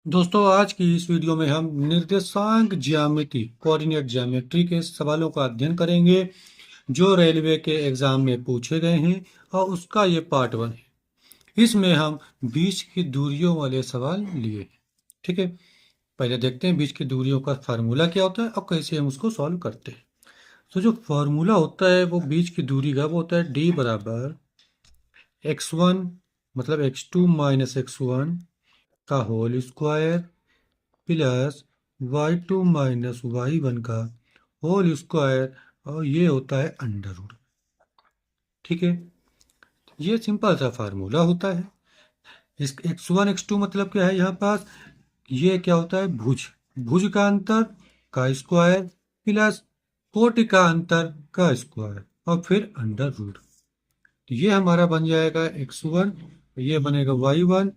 दोस्तों आज की इस वीडियो में हम निर्देशांक ज्यामिति कोऑर्डिनेट ज्योमेट्री के सवालों का अध्ययन करेंगे जो रेलवे के एग्जाम में पूछे गए हैं और उसका ये पार्ट 1 है। इसमें हम बीच की दूरियों वाले सवाल लिए हैं। ठीक है, पहले देखते हैं बीच की दूरियों का फार्मूला क्या होता है और कैसे हम उसको सॉल्व करते हैं। तो जो फार्मूला होता है वो बीच की दूरी का वो होता है डी बराबर x1 मतलब x2 माइनस x1 का whole square plus y2 minus y1 का होल स्क्वायर और ये होता है अंडर रूट। ठीक है, ये सिंपल सा फार्मूला होता है। इस x1 x2 मतलब क्या है यहाँ पास, ये क्या होता है भुज भुज का अंतर का स्क्वायर प्लस कोटि का अंतर का स्क्वायर और फिर अंडर रूट। तो ये हमारा बन जाएगा x1, ये बनेगा y1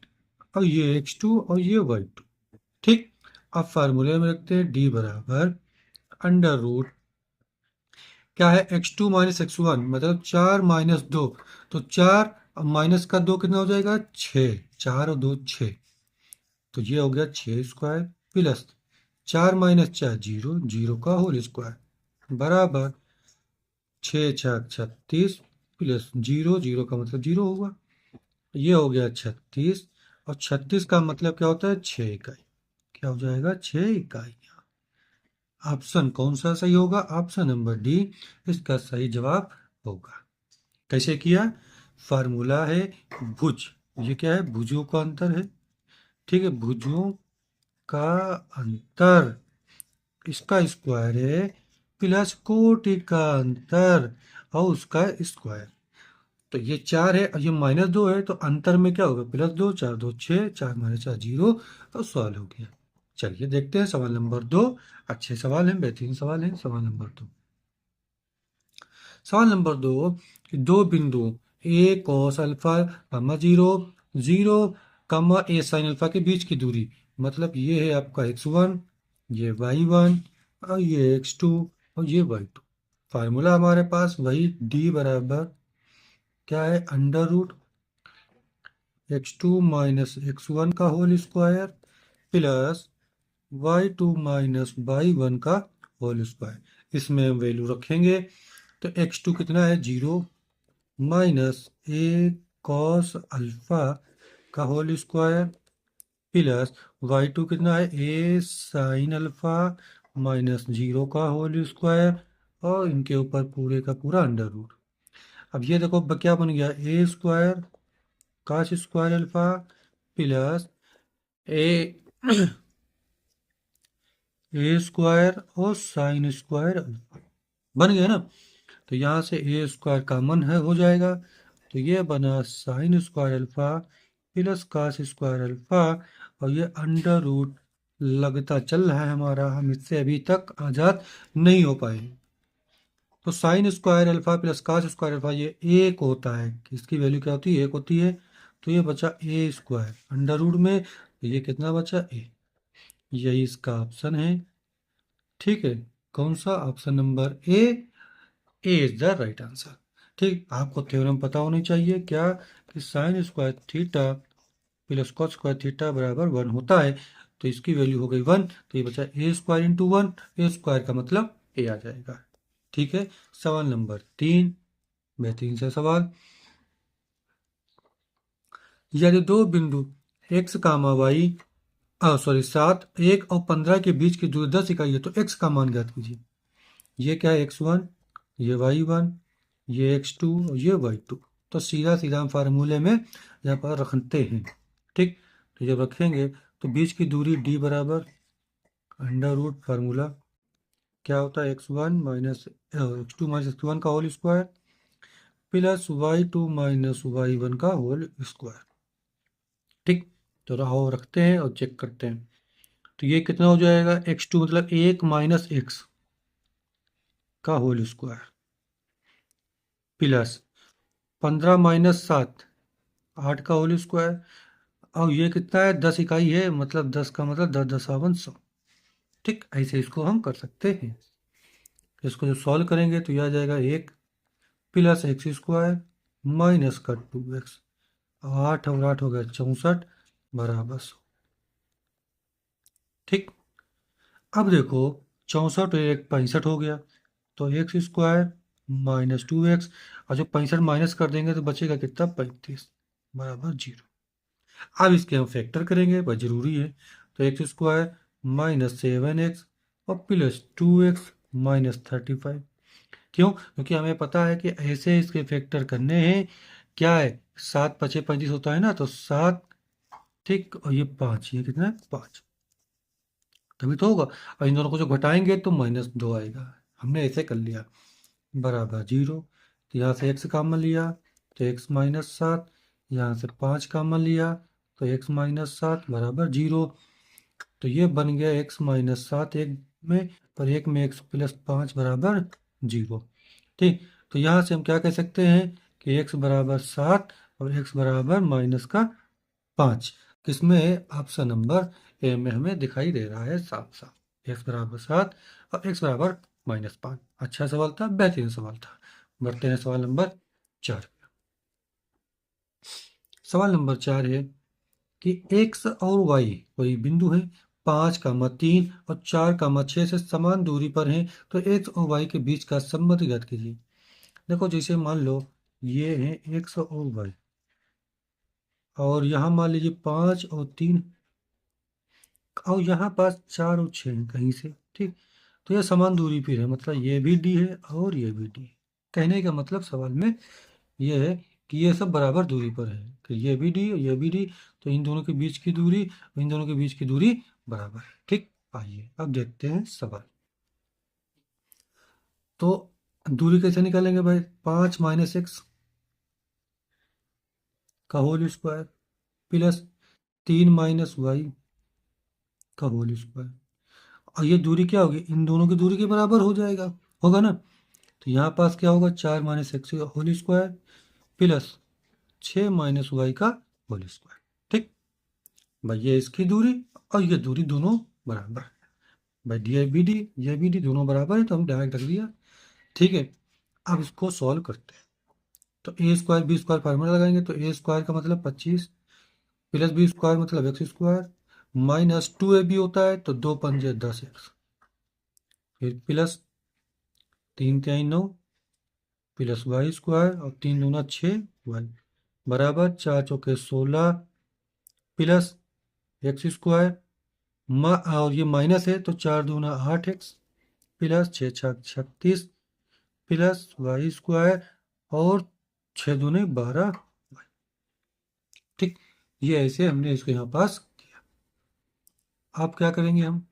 और ये x2 और ये y2। ठीक, अब फार्मूले में रखते हैं d बराबर अंडर रूट क्या है x2 माइनस x1 मतलब 4 माइनस 2। तो 4 माइनस का 2 कितना हो जाएगा 6, 4 और 2 6। तो ये हो गया 6 square plus 4 minus 4 zero, zero का होल स्क्वायर बराबर 6 छक 36 प्लस जीरो, जीरो का मतलब जीरो होगा। ये हो गया 36 और 36 का मतलब क्या होता है 6 इकाई। क्या हो जाएगा 6 इकाई। ऑप्शन कौन सा सही होगा, ऑप्शन नंबर डी इसका सही जवाब होगा। कैसे किया, फार्मूला है भुज, ये क्या है भुजों का अंतर है। ठीक है, भुजों का अंतर इसका स्क्वायर है प्लस कोटि का अंतर और उसका स्क्वायर। तो ये 4 है और ये -2 है तो अंतर में क्या होगा +2, 4 2 6, 4 माइनस 4 जीरो और सॉल्व हो गया। चलिए देखते हैं सवाल नंबर 2। अच्छे सवाल हैं, बेहतरीन सवाल है। सवाल नंबर 2, सवाल नंबर 2, दो बिंदु a cos alpha comma zero, zero comma a sine alpha के बीच की दूरी मतलब ये है आपका x1, ये y1 और ये x2 और ये y2। फार्मूला हमारे पास वही d बराबर क्या है under root x2 minus x1 का whole square plus y2 minus y1 का होल स्क्वायर। इसमें हम वैल्यू रखेंगे तो x2 कितना है 0 माइनस ए कॉस अल्फा का होल स्क्वायर प्लस y2 कितना है ए साइन अल्फा माइनस 0 का होल स्क्वायर और इनके ऊपर पूरे का पूरा अंडर रूट। अब ये देखो क्या बन गया a square cos square alpha plus a a square और साइन स्क्वायर अल्फा बन गया ना। तो यहाँ से ए स्क्वायर कॉमन है हो जाएगा तो ये बना sine square alpha plus cos square alpha और ये अंडर रूट लगता चल रहा है हमारा, हम इससे अभी तक आज़ाद नहीं हो पाए। तो sine square alpha plus cos square alpha ये एक होता है, इसकी वैल्यू क्या होती है एक होती है। तो ये बचा ए स्क्वायर अंडर रूट में, तो ये कितना बचा ए, यही इसका ऑप्शन है। ठीक है, कौन सा option number A, A is the right answer. ठीक, आपको थ्योरम पता होनी चाहिए क्या कि sine square theta plus cos square theta बराबर 1 होता है। तो इसकी वैल्यू हो गई 1 तो ये बचा ए स्क्वायर इंटू 1, ए स्क्वायर का मतलब ए आ जाएगा। ठीक है, सवाल नंबर 3, बेहतरीन सा सवाल। यदि दो बिंदु x कामा वाई सॉरी 7 1 और 15 के बीच की दूरी 10 इकाई है तो x का मान ज्ञात कीजिए। ये क्या है x1, ये y1, ये x2 और ये y2। तो सीधा सीधा हम फार्मूले में यहाँ पर रखते हैं। ठीक, तो जब रखेंगे तो बीच की दूरी d बराबर अंडर रूट फार्मूला क्या होता है x1 minus x2 minus x1 का whole square plus y2 minus y1 का होल स्क्वायर। ठीक, तो रहो रखते हैं और चेक करते हैं। तो ये कितना हो जाएगा x2 मतलब 1 माइनस x का होल स्क्वायर प्लस 15 माइनस 7 8 का होल स्क्वायर और ये कितना है 10 इकाई है मतलब 10 का मतलब 10 दशावन 100। ठीक, ऐसे इसको हम कर सकते हैं। इसको जब सॉल्व करेंगे तो यह आ जाएगा 1 प्लस एक्स स्क्वायर माइनस का 2x, 8 और 8 हो गया 64 बराबर 100। ठीक। अब देखो 64 और एक 65 हो गया, तो एक्स स्क्वायर माइनस 2x, और जो 65 माइनस कर देंगे तो बचेगा कितना, 35 बराबर 0। अब इसके हम फैक्टर करेंगे, बस जरूरी है। तो एक्स स्क्वायर माइनस 7x और प्लस 2x माइनस 35। क्यों? क्योंकि हमें पता है कि ऐसे इसके फैक्टर करने हैं। क्या है, 7 × 5 = 35 होता है ना, तो 7, ठीक, और ये 5, ये कितना है, 5, तभी तो होगा। और इन दोनों को जो घटाएंगे तो -2 आएगा। हमने ऐसे कर लिया, बराबर 0। तो यहाँ से x कॉमन लिया तो x माइनस 7, यहाँ से 5 कॉमन लिया तो x माइनस 7 बराबर 0। तो ये बन गया x माइनस 7 एक में, पर एक में x प्लस 5 बराबर 0। ठीक, तो यहाँ से हम क्या कह सकते हैं कि x बराबर 7 और x बराबर -5 किसमें है, ऑप्शन नंबर ए में हमें दिखाई दे रहा है साफ साफ। x बराबर 7 और x बराबर -5। अच्छा सवाल था, बेहतरीन सवाल था। बढ़ते हैं सवाल नंबर 4। सवाल नंबर 4 है कि x और y कोई बिंदु है, 5, 3 और 4, 6 से समान दूरी पर हैं, तो x और y के बीच का संबंध ज्ञात कीजिए। देखो जैसे मान लो ये है x और y, और यहाँ मान लीजिए 5 और 3, और यहाँ पास 4 और 6 हैं कहीं से, ठीक। तो ये समान दूरी पर है, मतलब ये भी d है और ये भी d है। कहने का मतलब सवाल में ये है कि ये सब बराबर दूरी पर है, कि ये भी d और ये भी d, तो इन दोनों के बीच की दूरी और इन दोनों के बीच की दूरी बराबर है, ठीक। आइए अब देखते हैं सवाल। तो दूरी कैसे निकालेंगे भाई, 5 - x का होल स्क्वायर प्लस 3 - y का होल स्क्वायर, और ये दूरी क्या होगी, इन दोनों की दूरी के बराबर हो जाएगा, होगा ना। तो यहाँ पास क्या होगा, 4 - x का होल स्क्वायर प्लस 6 - y का होल स्क्वायर, ठीक। भाई ये इसकी दूरी और ये दूरी दोनों बराबर है। भाई ये बी डी दोनों बराबर है, तो हम डायरेक्ट रख दिया, ठीक है। अब इसको सॉल्व करते हैं। तो ए स्क्वायर बी स्क्वायर फार्मूला लगाएंगे, तो ए स्क्वायर का मतलब 25 प्लस बी स्क्वायर मतलब एक्स स्क्वायर माइनस 2ab होता है, तो 2×5 = 10x, फिर प्लस 3×3 = 9 प्लस वाई स्क्वायर और 3×2 = 6y बराबर 4×4 = 16 प्लस एक्स स्क्वायर, और ये माइनस है तो 4×2 = 8x plus 6×6 = 36 plus Y square और 6×2 = 12, ठीक। ये ऐसे हमने इसको यहाँ पास किया। अब क्या करेंगे हम,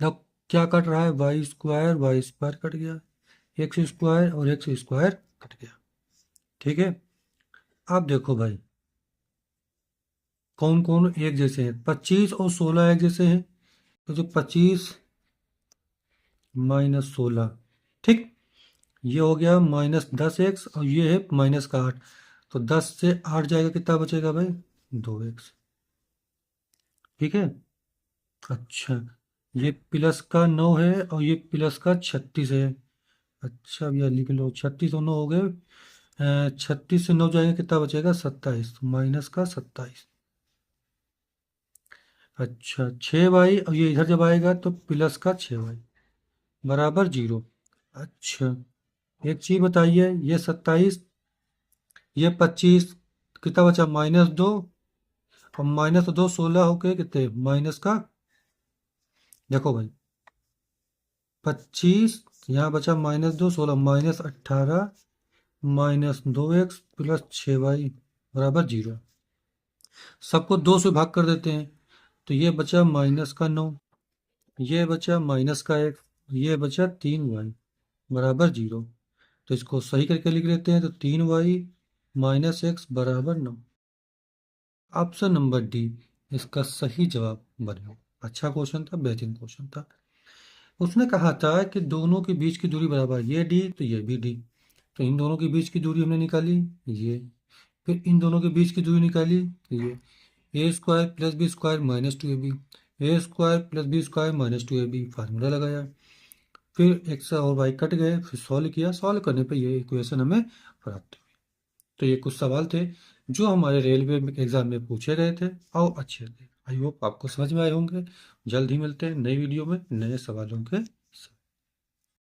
अब क्या कट रहा है, वाई स्क्वायर कट गया, एक्स स्क्वायर और एक्स स्क्वायर कट गया, ठीक है। अब देखो भाई कौन कौन एक जैसे हैं, 25 और 16 एक जैसे हैं, तो जो 25 - 16, ठीक, ये हो गया -10x और ये है -8, तो 10 से 8 जाएगा, कितना बचेगा भाई, 2x, ठीक है। अच्छा, ये प्लस का 9 है और ये प्लस का 36 है। अच्छा भैया लिख लो, 36 और 9 हो गए, 36 से 9 जाएगा, कितना बचेगा, 27, -27। अच्छा 6y, और ये इधर जब आएगा तो प्लस का 6y बराबर 0। अच्छा एक चीज बताइए, ये 27, ये 25, कितना बचा, -2, और -2 16 होके कितने, माइनस का, देखो भाई 25, यहाँ बचा -2 16 -18 -2x प्लस 6y बराबर 0। सबको 2 से भाग कर देते हैं, तो ये बचा -9, ये बचा -1, ये बचा 3y बराबर 0। तो इसको सही करके लिख लेते हैं, तो 3y - x बराबर 9। ऑप्शन नंबर डी इसका सही जवाब बनेगा। अच्छा क्वेश्चन था, बेहतरीन क्वेश्चन था। उसने कहा था कि दोनों के बीच की दूरी बराबर, ये डी तो ये भी डी, तो इन दोनों के बीच की दूरी हमने निकाली ये, फिर इन दोनों के बीच की दूरी निकाली ये, a square plus b square -2ab, a square plus b square -2ab, formula लगाया, फिर एक्स और वाई कट गए, फिर सॉल्व किया, सॉल्व करने पे ये इक्वेशन हमें प्राप्त हुई। तो ये कुछ सवाल थे जो हमारे रेलवे एग्जाम में पूछे गए थे और अच्छे थे। आई होप आपको समझ में आए होंगे। जल्द ही मिलते हैं नई वीडियो में नए सवालों के